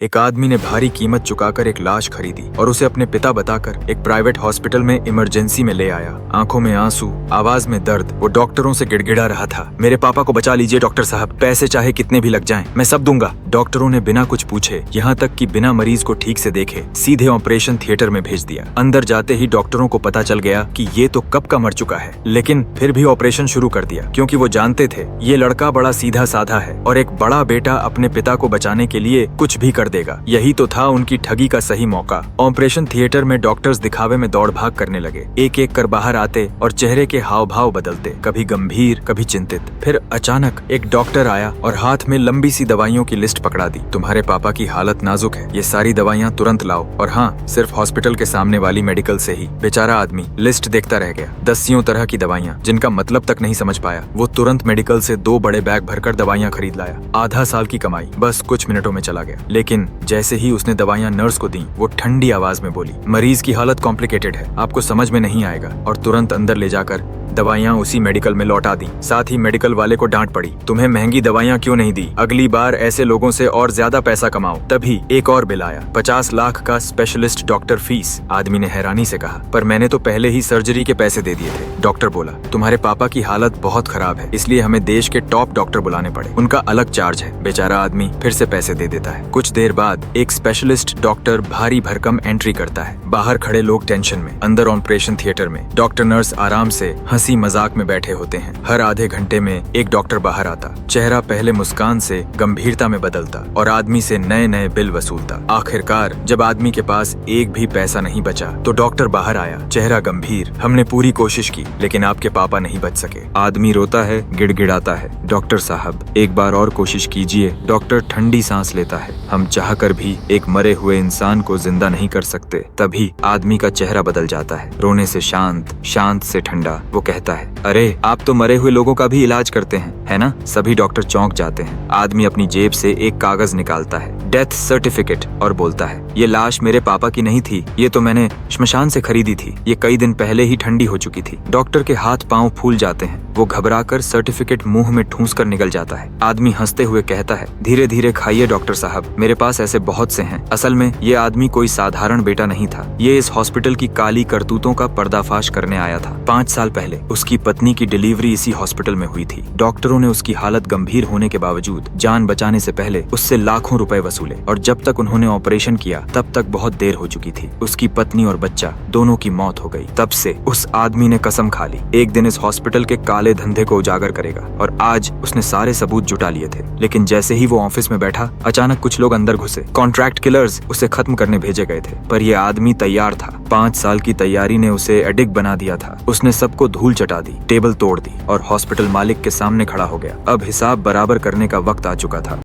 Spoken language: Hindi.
एक आदमी ने भारी कीमत चुकाकर एक लाश खरीदी और उसे अपने पिता बताकर एक प्राइवेट हॉस्पिटल में इमरजेंसी में ले आया। आंखों में आंसू, आवाज में दर्द, वो डॉक्टरों से गिड़गिड़ा रहा था, मेरे पापा को बचा लीजिए डॉक्टर साहब, पैसे चाहे कितने भी लग जाएं, मैं सब दूंगा। डॉक्टरों ने बिना कुछ पूछे, यहाँ तक कि बिना मरीज को ठीक से देखे, सीधे ऑपरेशन थिएटर में भेज दिया। अंदर जाते ही डॉक्टरों को पता चल गया कि ये तो कब का मर चुका है, लेकिन फिर भी ऑपरेशन शुरू कर दिया क्योंकि वो जानते थे ये लड़का बड़ा सीधा साधा है और एक बड़ा बेटा अपने पिता को बचाने के लिए कुछ भी कर देगा। यही तो था उनकी ठगी का सही मौका। ऑपरेशन थिएटर में डॉक्टर्स दिखावे में दौड़ भाग करने लगे, एक एक कर बाहर आते और चेहरे के हाव भाव बदलते, कभी गंभीर, कभी चिंतित। फिर अचानक एक डॉक्टर आया और हाथ में लंबी सी दवाइयों की लिस्ट पकड़ा दी। तुम्हारे पापा की हालत नाजुक है, ये सारी दवाइयाँ तुरंत लाओ, और हाँ, सिर्फ हॉस्पिटल के सामने वाली मेडिकल से ही। बेचारा आदमी लिस्ट देखता रह गया, दसियों तरह की दवाइयाँ जिनका मतलब तक नहीं समझ पाया। वो तुरंत मेडिकल से 2 बड़े बैग भरकर दवाइयाँ खरीद लाया। आधा साल की कमाई बस कुछ मिनटों में चला गया। लेकिन जैसे ही उसने दवाइयाँ नर्स को दी, वो ठंडी आवाज में बोली, मरीज की हालत कॉम्प्लिकेटेड है, आपको समझ में नहीं आएगा, और तुरंत अंदर ले जाकर दवाइयाँ उसी मेडिकल में लौटा दी। साथ ही मेडिकल वाले को डांट पड़ी, तुम्हें महंगी दवाइयाँ क्यों नहीं दी, अगली बार ऐसे लोगों से और ज्यादा पैसा कमाओ। तभी एक और बिल आया, 50 लाख का स्पेशलिस्ट डॉक्टर फीस। आदमी ने हैरानी से कहा, पर मैंने तो पहले ही सर्जरी के पैसे दे दिए थे। डॉक्टर बोला, तुम्हारे पापा की हालत बहुत खराब है, इसलिए हमें देश के टॉप डॉक्टर बुलाने पड़े, उनका अलग चार्ज है। बेचारा आदमी फिर से पैसे दे देता है। कुछ देर बाद एक स्पेशलिस्ट डॉक्टर भारी भरकम एंट्री करता है। बाहर खड़े लोग टेंशन में, अंदर ऑपरेशन थिएटर में डॉक्टर नर्स आराम से हंसी मजाक में बैठे होते हैं। हर आधे घंटे में एक डॉक्टर बाहर आता, चेहरा पहले मुस्कान से गंभीरता में बदलता और आदमी से नए नए बिल वसूलता। आखिरकार जब आदमी के पास एक भी पैसा नहीं बचा तो डॉक्टर बाहर आया, चेहरा गंभीर, हमने पूरी कोशिश की लेकिन आपके पापा नहीं बच सके। आदमी रोता है, गिड़गिड़ाता है, डॉक्टर साहब एक बार और कोशिश कीजिए। डॉक्टर ठंडी सांस लेता है, हम चाहकर भी एक मरे हुए इंसान को जिंदा नहीं कर सकते। तभी आदमी का चेहरा बदल जाता है, रोने से शांत, शांत से ठंडा। वो कहता है, अरे आप तो मरे हुए लोगों का भी इलाज करते हैं, है ना? सभी डॉक्टर चौंक जाते हैं। आदमी अपनी जेब से एक कागज निकालता है, डेथ सर्टिफिकेट, और बोलता है, ये लाश मेरे पापा की नहीं थी, ये तो मैंने श्मशान से खरीदी थी, ये कई दिन पहले ही ठंडी हो चुकी थी। डॉक्टर के हाथ पांव फूल जाते हैं, वो घबराकर सर्टिफिकेट मुंह में ठूंस कर निकल जाता है। आदमी हंसते हुए कहता है, धीरे धीरे खाइए डॉक्टर साहब, मेरे पास ऐसे बहुत से हैं। असल में ये आदमी कोई साधारण बेटा नहीं था, ये इस हॉस्पिटल की काली करतूतों का पर्दाफाश करने आया था। 5 साल पहले उसकी पत्नी की डिलीवरी इसी हॉस्पिटल में हुई थी। डॉक्टरों ने उसकी हालत गंभीर होने के बावजूद जान बचाने से पहले उससे लाखों रुपए वसूले, और जब तक उन्होंने ऑपरेशन किया तब तक बहुत देर हो चुकी थी। उसकी पत्नी और बच्चा दोनों की मौत हो गई। तब से उस आदमी ने कसम खा ली, एक दिन इस हॉस्पिटल के काले धंधे को उजागर करेगा, और आज उसने सारे सबूत जुटा लिए थे। लेकिन जैसे ही वो ऑफिस में बैठा, अचानक कुछ लोग अंदर घुसे। कॉन्ट्रैक्ट किलर्स उसे खत्म करने भेजे गए थे, पर यह आदमी तैयार था। 5 साल की तैयारी ने उसे एडिक्ट बना दिया था। उसने सबको धूल चटा दी, टेबल तोड़ दी और हॉस्पिटल मालिक के सामने खड़ा हो गया। अब हिसाब बराबर करने का वक्त आ चुका था।